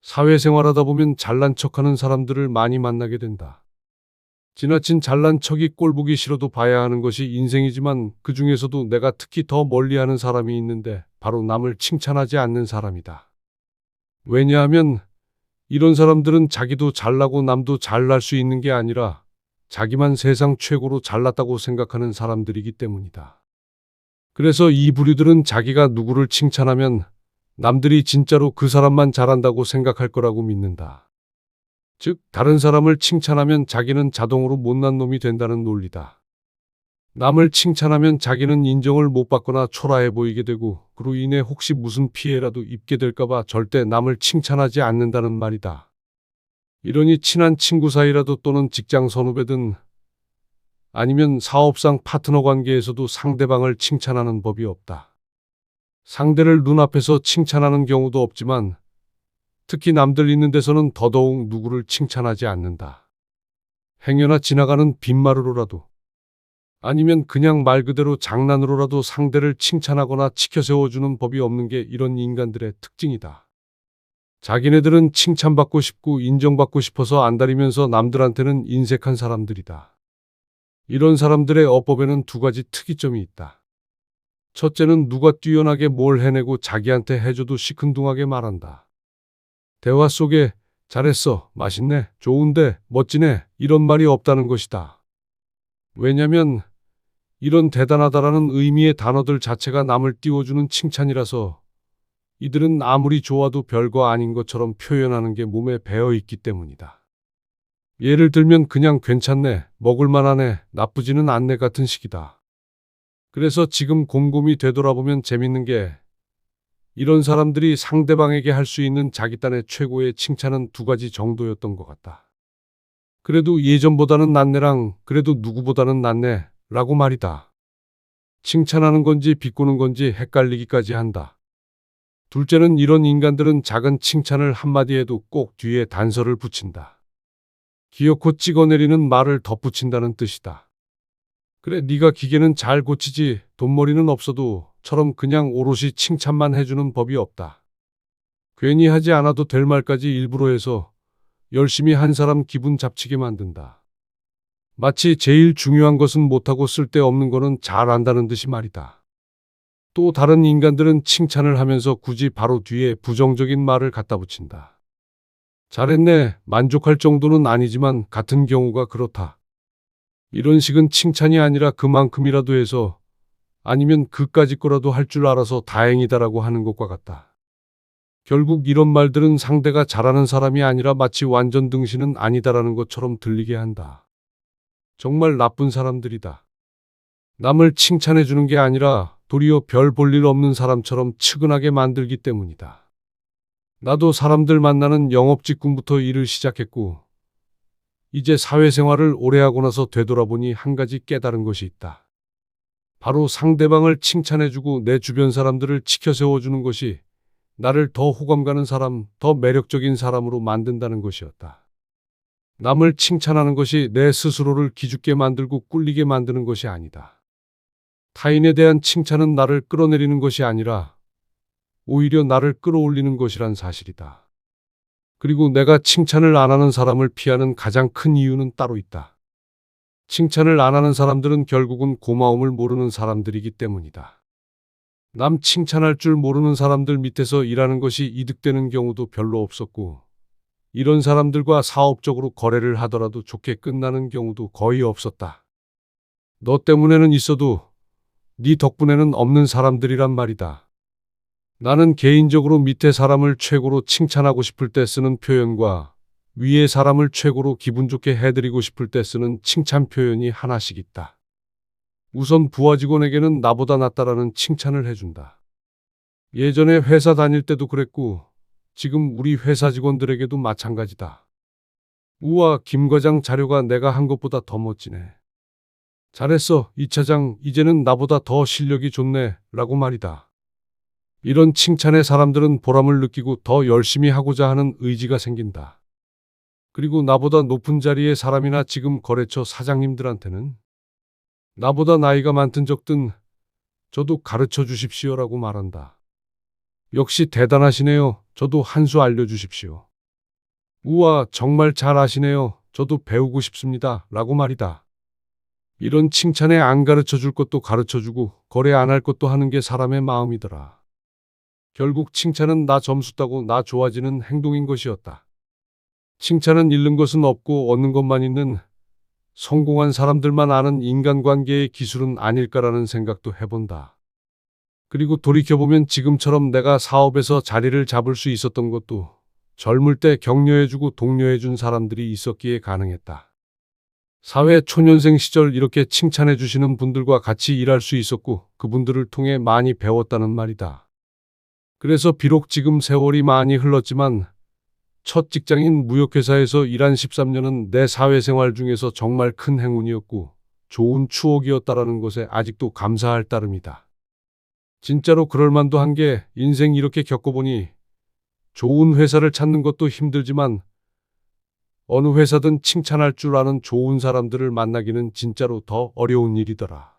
사회생활하다 보면 잘난 척하는 사람들을 많이 만나게 된다. 지나친 잘난 척이 꼴보기 싫어도 봐야 하는 것이 인생이지만 그 중에서도 내가 특히 더 멀리하는 사람이 있는데 바로 남을 칭찬하지 않는 사람이다. 왜냐하면 이런 사람들은 자기도 잘나고 남도 잘날 수 있는 게 아니라 자기만 세상 최고로 잘났다고 생각하는 사람들이기 때문이다. 그래서 이 부류들은 자기가 누구를 칭찬하면 남들이 진짜로 그 사람만 잘한다고 생각할 거라고 믿는다. 즉, 다른 사람을 칭찬하면 자기는 자동으로 못난 놈이 된다는 논리다. 남을 칭찬하면 자기는 인정을 못 받거나 초라해 보이게 되고 그로 인해 혹시 무슨 피해라도 입게 될까봐 절대 남을 칭찬하지 않는다는 말이다. 이러니 친한 친구 사이라도 또는 직장 선후배든 아니면 사업상 파트너 관계에서도 상대방을 칭찬하는 법이 없다. 상대를 눈앞에서 칭찬하는 경우도 없지만 특히 남들 있는 데서는 더더욱 누구를 칭찬하지 않는다. 행여나 지나가는 빈말으로라도 아니면 그냥 말 그대로 장난으로라도 상대를 칭찬하거나 치켜 세워주는 법이 없는 게 이런 인간들의 특징이다. 자기네들은 칭찬받고 싶고 인정받고 싶어서 안달이면서 남들한테는 인색한 사람들이다. 이런 사람들의 어법에는 두 가지 특이점이 있다. 첫째는 누가 뛰어나게 뭘 해내고 자기한테 해줘도 시큰둥하게 말한다. 대화 속에 잘했어, 맛있네, 좋은데, 멋지네 이런 말이 없다는 것이다. 왜냐면 이런 대단하다라는 의미의 단어들 자체가 남을 띄워주는 칭찬이라서 이들은 아무리 좋아도 별거 아닌 것처럼 표현하는 게 몸에 배어 있기 때문이다. 예를 들면 그냥 괜찮네, 먹을만하네, 나쁘지는 않네 같은 식이다. 그래서 지금 곰곰이 되돌아보면 재밌는 게 이런 사람들이 상대방에게 할 수 있는 자기 딴의 최고의 칭찬은 두 가지 정도였던 것 같다. 그래도 예전보다는 낫네랑 그래도 누구보다는 낫네 라고 말이다. 칭찬하는 건지 비꼬는 건지 헷갈리기까지 한다. 둘째는 이런 인간들은 작은 칭찬을 한마디 해도 꼭 뒤에 단서를 붙인다. 기어코 찍어내리는 말을 덧붙인다는 뜻이다. 그래, 네가 기계는 잘 고치지, 돈벌이는 없어도 처럼 그냥 오롯이 칭찬만 해주는 법이 없다. 괜히 하지 않아도 될 말까지 일부러 해서 열심히 한 사람 기분 잡치게 만든다. 마치 제일 중요한 것은 못하고 쓸데없는 거는 잘 안다는 듯이 말이다. 또 다른 인간들은 칭찬을 하면서 굳이 바로 뒤에 부정적인 말을 갖다 붙인다. 잘했네, 만족할 정도는 아니지만 같은 경우가 그렇다. 이런 식은 칭찬이 아니라 그만큼이라도 해서 아니면 그까짓 거라도 할 줄 알아서 다행이다라고 하는 것과 같다. 결국 이런 말들은 상대가 잘하는 사람이 아니라 마치 완전 등신은 아니다라는 것처럼 들리게 한다. 정말 나쁜 사람들이다. 남을 칭찬해 주는 게 아니라 도리어 별 볼 일 없는 사람처럼 측은하게 만들기 때문이다. 나도 사람들 만나는 영업직군부터 일을 시작했고 이제 사회생활을 오래 하고 나서 되돌아보니 한 가지 깨달은 것이 있다. 바로 상대방을 칭찬해주고 내 주변 사람들을 치켜 세워주는 것이 나를 더 호감 가는 사람, 더 매력적인 사람으로 만든다는 것이었다. 남을 칭찬하는 것이 내 스스로를 기죽게 만들고 꿀리게 만드는 것이 아니다. 타인에 대한 칭찬은 나를 끌어내리는 것이 아니라 오히려 나를 끌어올리는 것이란 사실이다. 그리고 내가 칭찬을 안 하는 사람을 피하는 가장 큰 이유는 따로 있다. 칭찬을 안 하는 사람들은 결국은 고마움을 모르는 사람들이기 때문이다. 남 칭찬할 줄 모르는 사람들 밑에서 일하는 것이 이득되는 경우도 별로 없었고 이런 사람들과 사업적으로 거래를 하더라도 좋게 끝나는 경우도 거의 없었다. 너 때문에는 있어도 네 덕분에는 없는 사람들이란 말이다. 나는 개인적으로 밑에 사람을 최고로 칭찬하고 싶을 때 쓰는 표현과 위에 사람을 최고로 기분 좋게 해드리고 싶을 때 쓰는 칭찬 표현이 하나씩 있다. 우선 부하 직원에게는 나보다 낫다라는 칭찬을 해준다. 예전에 회사 다닐 때도 그랬고 지금 우리 회사 직원들에게도 마찬가지다. 우와, 김 과장 자료가 내가 한 것보다 더 멋지네. 잘했어, 이 차장, 이제는 나보다 더 실력이 좋네 라고 말이다. 이런 칭찬에 사람들은 보람을 느끼고 더 열심히 하고자 하는 의지가 생긴다. 그리고 나보다 높은 자리의 사람이나 지금 거래처 사장님들한테는 나보다 나이가 많든 적든 저도 가르쳐 주십시오라고 말한다. 역시 대단하시네요. 저도 한 수 알려주십시오. 우와, 정말 잘 아시네요. 저도 배우고 싶습니다. 라고 말이다. 이런 칭찬에 안 가르쳐 줄 것도 가르쳐 주고 거래 안 할 것도 하는 게 사람의 마음이더라. 결국 칭찬은 나 점수 따고 나 좋아지는 행동인 것이었다. 칭찬은 잃는 것은 없고 얻는 것만 있는 성공한 사람들만 아는 인간관계의 기술은 아닐까라는 생각도 해본다. 그리고 돌이켜보면 지금처럼 내가 사업에서 자리를 잡을 수 있었던 것도 젊을 때 격려해주고 독려해준 사람들이 있었기에 가능했다. 사회 초년생 시절 이렇게 칭찬해주시는 분들과 같이 일할 수 있었고 그분들을 통해 많이 배웠다는 말이다. 그래서 비록 지금 세월이 많이 흘렀지만 첫 직장인 무역회사에서 일한 13년은 내 사회생활 중에서 정말 큰 행운이었고 좋은 추억이었다라는 것에 아직도 감사할 따름이다. 진짜로 그럴 만도 한 게 인생 이렇게 겪어보니 좋은 회사를 찾는 것도 힘들지만 어느 회사든 칭찬할 줄 아는 좋은 사람들을 만나기는 진짜로 더 어려운 일이더라.